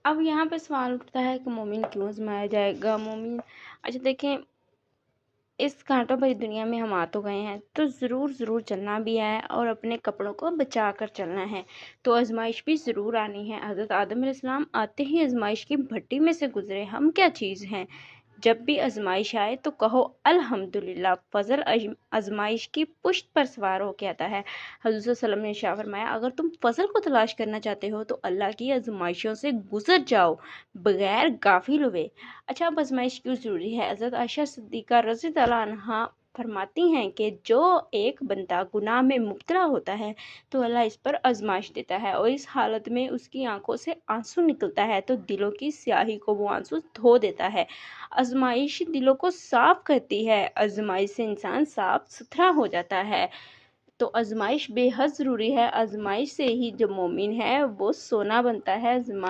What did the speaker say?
اب یہاں پہ سوال اٹھتا ہے کہ مومن کیوں آزمایا جائے گا؟ مومن، اچھا دیکھیں، اس کانٹوں بھری دنیا میں ہم آ تو گئے ہیں تو ضرور چلنا بھی ہے اور اپنے کپڑوں کو بچا کر چلنا ہے، تو آزمائش بھی ضرور آنی ہے۔ حضرت آدم علیہ السلام آتے ہی آزمائش کی بھٹی میں سے گزرے، ہم کیا چیز ہیں؟ جب بھی آزمائش آئے تو کہو الحمدللہ، فضل آزمائش کی پشت پر سوار ہو کے آتا ہے۔ حضور صلی اللہ علیہ وسلم نے ارشاد فرمایا، اگر تم فضل کو تلاش کرنا چاہتے ہو تو اللہ کی آزمائشوں سے گزر جاؤ بغیر غافل ہوئے۔ اچھا، اب آزمائش کیوں ضروری ہے؟ حضرت عائشہ صدیقہ رضی اللہ عنہا فرماتی ہیں کہ جو ایک بندہ گناہ میں مبتلا ہوتا ہے تو اللہ اس پر آزمائش دیتا ہے، اور اس حالت میں اس کی آنکھوں سے آنسو نکلتا ہے تو دلوں کی سیاہی کو وہ آنسو دھو دیتا ہے۔ آزمائش دلوں کو صاف کرتی ہے، آزمائش سے انسان صاف ستھرا ہو جاتا ہے، تو آزمائش بے حد ضروری ہے۔ آزمائش سے ہی جو مومن ہے وہ سونا بنتا ہے، آزمائش